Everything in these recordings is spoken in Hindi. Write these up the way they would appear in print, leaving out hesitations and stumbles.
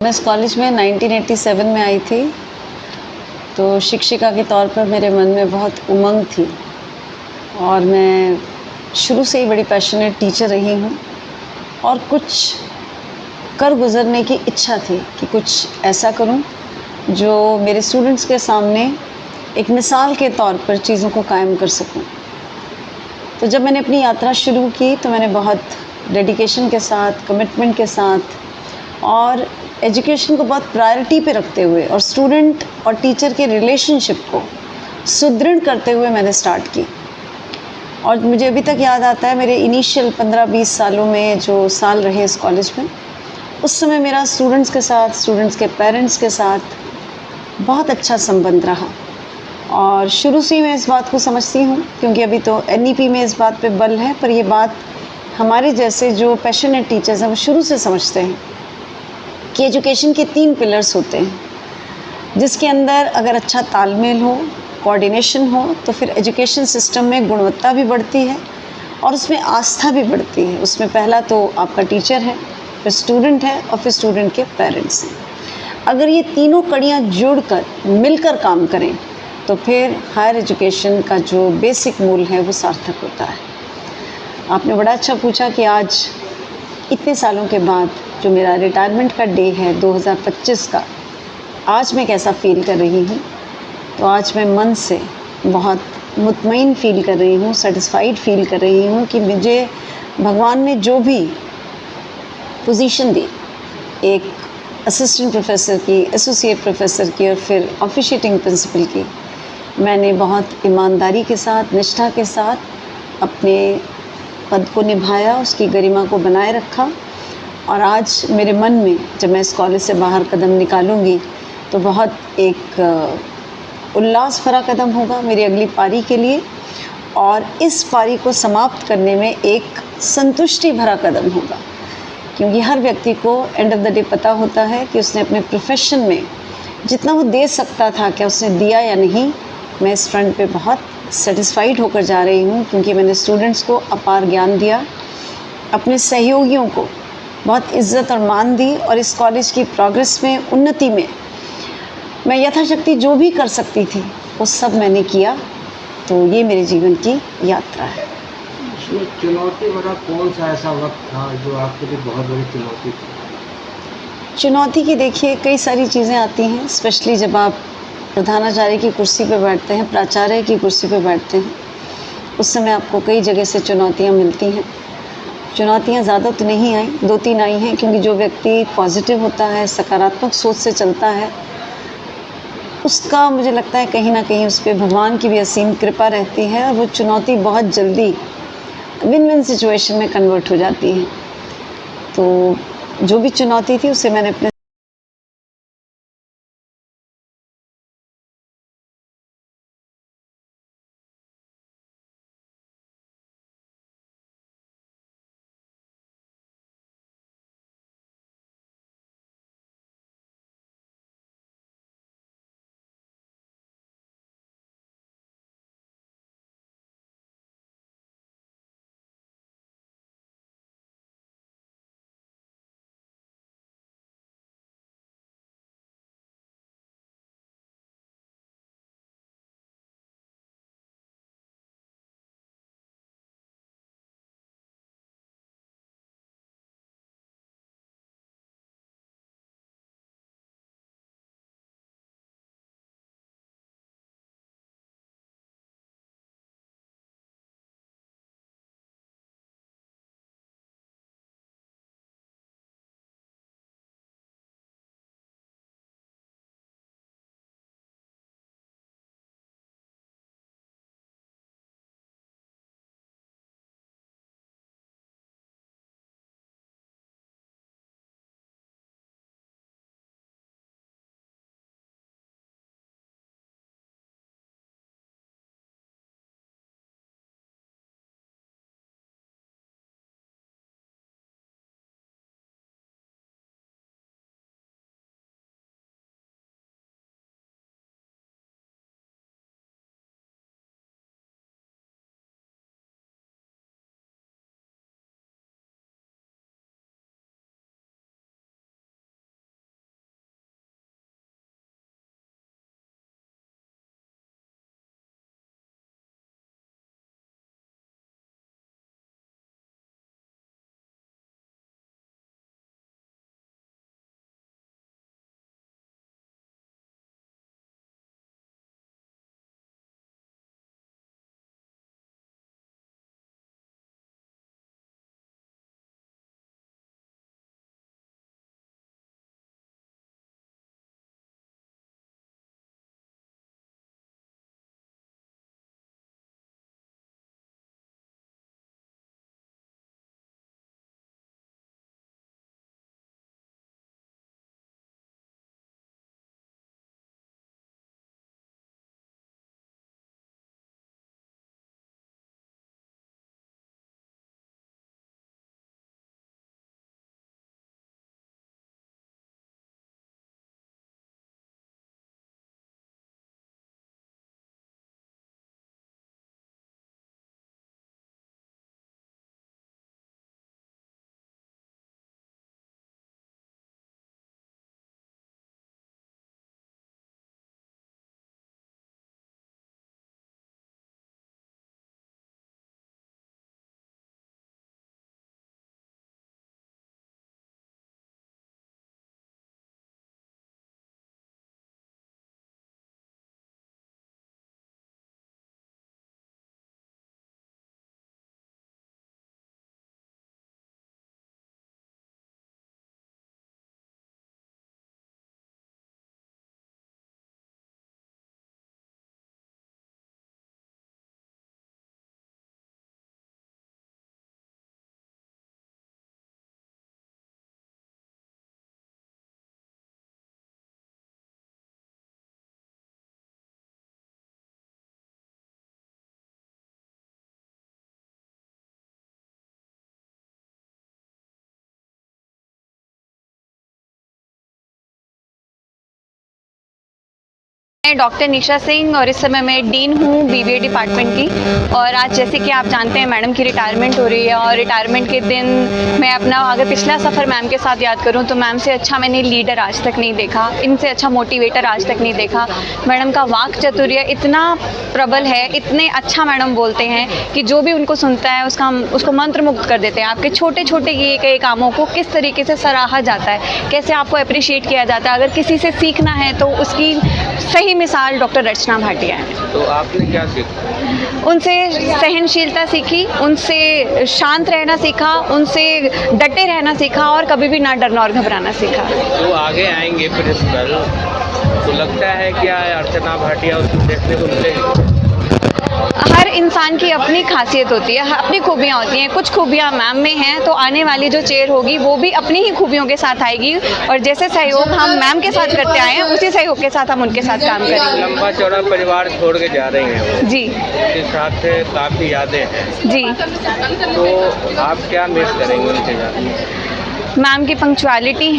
मैं इस कॉलेज में 1987 में आई थी, तो शिक्षिका के तौर पर मेरे मन में बहुत उमंग थी और मैं शुरू से ही बड़ी पैशनेट टीचर रही हूँ और कुछ कर गुज़रने की इच्छा थी कि कुछ ऐसा करूँ जो मेरे स्टूडेंट्स के सामने एक मिसाल के तौर पर चीज़ों को कायम कर सकूँ। तो जब मैंने अपनी यात्रा शुरू की तो मैंने बहुत डेडिकेशन के साथ, कमिटमेंट के साथ और एजुकेशन को बहुत प्रायोरिटी पे रखते हुए और स्टूडेंट और टीचर के रिलेशनशिप को सुदृढ़ करते हुए मैंने स्टार्ट की। और मुझे अभी तक याद आता है मेरे इनिशियल 15-20 सालों में जो साल रहे इस कॉलेज में, उस समय मेरा स्टूडेंट्स के साथ, स्टूडेंट्स के पेरेंट्स के साथ बहुत अच्छा संबंध रहा। और शुरू से ही मैं इस बात को समझती हूँ, क्योंकि अभी तो एनईपी में इस बात पे बल है, पर ये बात हमारे जैसे जो पैशनेट टीचर्स हैं वो शुरू से समझते हैं कि एजुकेशन के 3 पिलर्स होते हैं, जिसके अंदर अगर अच्छा तालमेल हो, कोऑर्डिनेशन हो, तो फिर एजुकेशन सिस्टम में गुणवत्ता भी बढ़ती है और उसमें आस्था भी बढ़ती है। उसमें पहला तो आपका टीचर है, फिर स्टूडेंट है और फिर स्टूडेंट के पेरेंट्स हैं। अगर ये तीनों कड़ियाँ जुड़कर मिलकर काम करें तो फिर हायर एजुकेशन का जो बेसिक मूल है वो सार्थक होता है। आपने बड़ा अच्छा पूछा कि आज इतने सालों के बाद जो मेरा रिटायरमेंट का डे है 2025 का, आज मैं कैसा फ़ील कर रही हूँ। तो आज मैं मन से बहुत मुतमईन फ़ील कर रही हूँ, सेटिस्फाइड फ़ील कर रही हूँ कि मुझे भगवान ने जो भी पोजीशन दी, एक असिस्टेंट प्रोफेसर की, एसोसिएट प्रोफेसर की और फिर ऑफिशिएटिंग प्रिंसिपल की, मैंने बहुत ईमानदारी के साथ, निष्ठा के साथ अपने पद को निभाया, उसकी गरिमा को बनाए रखा। और आज मेरे मन में जब मैं इस कॉलेज से बाहर कदम निकालूंगी तो बहुत एक उल्लास भरा कदम होगा मेरी अगली पारी के लिए, और इस पारी को समाप्त करने में एक संतुष्टि भरा कदम होगा, क्योंकि हर व्यक्ति को एंड ऑफ द डे पता होता है कि उसने अपने प्रोफेशन में जितना वो दे सकता था क्या उसने दिया या नहीं। मैं इस फ्रंट पे बहुत सेटिस्फाइड होकर जा रही हूँ, क्योंकि मैंने स्टूडेंट्स को अपार ज्ञान दिया, अपने सहयोगियों को बहुत इज़्ज़त और मान दी, और इस कॉलेज की प्रोग्रेस में, उन्नति में मैं यथाशक्ति जो भी कर सकती थी वो सब मैंने किया। तो ये मेरे जीवन की यात्रा है। इसमें चुनौती भरा कौन सा ऐसा वक्त था जो आपके लिए बहुत बड़ी चुनौती थी? चुनौती की देखिए कई सारी चीज़ें आती हैं, स्पेशली जब आप प्रधानाचार्य की कुर्सी पे बैठते हैं, प्राचार्य की कुर्सी पे बैठते हैं, उस समय आपको कई जगह से चुनौतियाँ मिलती हैं। चुनौतियाँ ज़्यादा तो नहीं आई, 2-3 आई हैं, क्योंकि जो व्यक्ति पॉजिटिव होता है, सकारात्मक सोच से चलता है, उसका मुझे लगता है कहीं ना कहीं उस पर भगवान की भी असीम कृपा रहती है और वो चुनौती बहुत जल्दी विन विन सिचुएशन में कन्वर्ट हो जाती है। तो जो भी चुनौती थी उसे मैंने अपने मैं डॉक्टर निशा सिंह और इस समय मैं डीन हूँ बीबीए डिपार्टमेंट की। और आज जैसे कि आप जानते हैं मैडम की रिटायरमेंट हो रही है और रिटायरमेंट के दिन मैं अपना अगर पिछला सफ़र मैम के साथ याद करूँ तो मैम से अच्छा मैंने लीडर आज तक नहीं देखा, इनसे अच्छा मोटिवेटर आज तक नहीं देखा। मैडम का वाक चातुर्य इतना प्रबल है, इतने अच्छा मैडम बोलते हैं कि जो भी उनको सुनता है उसको मंत्रमुग्ध कर देते हैं। आपके छोटे छोटे ये कई कामों को किस तरीके से सराहा जाता है, कैसे आपको अप्रिशिएट किया जाता है। अगर किसी से सीखना है तो उसकी सही मिसाल डॉक्टर रचना भाटिया है। तो आपने क्या सीखा? उनसे सहनशीलता सीखी, उनसे शांत रहना सीखा, उनसे डटे रहना सीखा और कभी भी ना डरना और घबराना सीखा। तो आगे आएंगे प्रिंसिपल, तो लगता है क्या अर्चना भाटिया उसको देखने को मिलेगी? हर इंसान की अपनी खासियत होती है, अपनी खूबियाँ होती हैं। कुछ खूबियाँ मैम में हैं तो आने वाली जो चेयर होगी वो भी अपनी ही खूबियों के साथ आएगी और जैसे सहयोग हम मैम के साथ करते आए हैं उसी सहयोग के साथ हम उनके साथ काम करेंगे। लंबा चौड़ा परिवार छोड़ के जा रही हैं वो, जी उसके साथ काफ़ी यादें हैं, जी। तो आप क्या मिस करेंगे उनके जाने? मैम की पंक्चुअलिटी,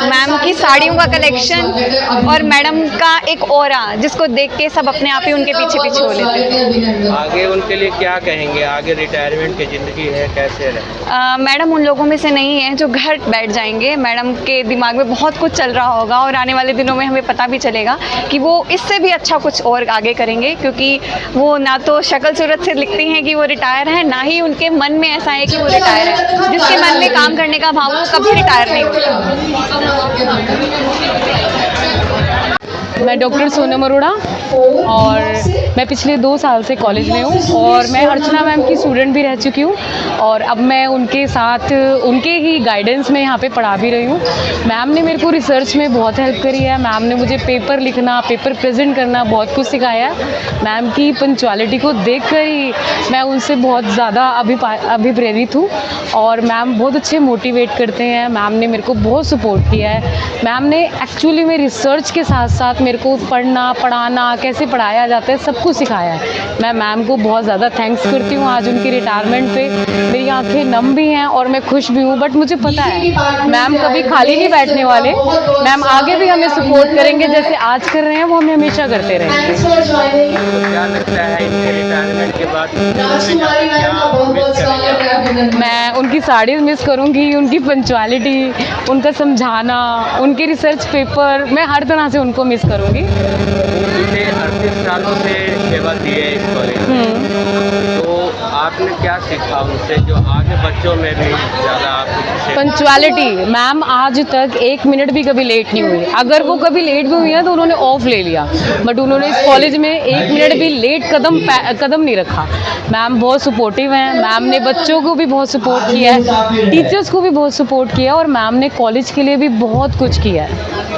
मैम की साड़ियों का कलेक्शन और मैडम का एक ऑरा जिसको देख के सब अपने आप ही उनके पीछे पीछे हो लेते हैं। आगे उनके लिए क्या कहेंगे? आगे रिटायरमेंट की ज़िंदगी है, कैसे रहे? मैडम उन लोगों में से नहीं है जो घर बैठ जाएंगे। मैडम के दिमाग में बहुत कुछ चल रहा होगा और आने वाले दिनों में हमें पता भी चलेगा कि वो इससे भी अच्छा कुछ और आगे करेंगे, क्योंकि वो ना तो शक्ल सूरत से लिखती हैं कि वो रिटायर हैं, ना ही उनके मन में ऐसा है कि वो रिटायर है। जिसके मन में काम करने का भाव वो कभी रिटायर नहीं होता। मैं डॉक्टर सोनम अरोड़ा और मैं पिछले 2 साल से कॉलेज में हूँ और मैं अर्चना मैम की स्टूडेंट भी रह चुकी हूँ और अब मैं उनके साथ उनके ही गाइडेंस में यहाँ पे पढ़ा भी रही हूँ। मैम ने मेरे को रिसर्च में बहुत हेल्प करी है। मैम ने मुझे पेपर लिखना, पेपर प्रेजेंट करना बहुत कुछ सिखाया है। मैम की पंक्चुअलिटी को देखकर ही मैं उनसे बहुत ज़्यादा अभिप्रेरित हूँ और मैम बहुत अच्छे मोटिवेट करते हैं। मैम ने मेरे को बहुत सपोर्ट किया है। मैम ने एक्चुअली में रिसर्च के साथ साथ मेरे को पढ़ना, पढ़ाना, कैसे पढ़ाया जाता है सब कुछ सिखाया है। मैं मैम को बहुत ज़्यादा थैंक्स करती हूँ। आज उनकी रिटायरमेंट पे मेरी आंखें नम भी हैं और मैं खुश भी हूँ, बट मुझे पता है मैम कभी खाली नहीं बैठने वाले। मैम आगे भी हमें सपोर्ट करेंगे, जैसे आज कर रहे हैं वो हमें हमेशा करते रहेंगे। तो क्या लगता है इनके रिटायरमेंट के बाद मैं उनकी साड़ीज़ मिस करूँगी, उनकी पंक्चुअलिटी, उनका समझाना, उनके रिसर्च पेपर, मैं हर तरह से उनको मिस करूँगी। पिछले 38 सालों से सेवा दी है इस कॉलेज में, तो आपने क्या सीखा उनसे जो आगे बच्चों में भी ज़्यादा आपको? पंक्चुअलिटी, मैम आज तक 1 मिनट भी कभी लेट नहीं हुई। अगर वो कभी लेट भी हुई है तो उन्होंने ऑफ ले लिया, बट उन्होंने इस कॉलेज में 1 मिनट भी लेट कदम नहीं रखा। मैम बहुत सपोर्टिव हैं। मैम ने बच्चों को भी बहुत सपोर्ट किया है, टीचर्स को भी बहुत सपोर्ट किया और मैम ने कॉलेज के लिए भी बहुत कुछ किया है।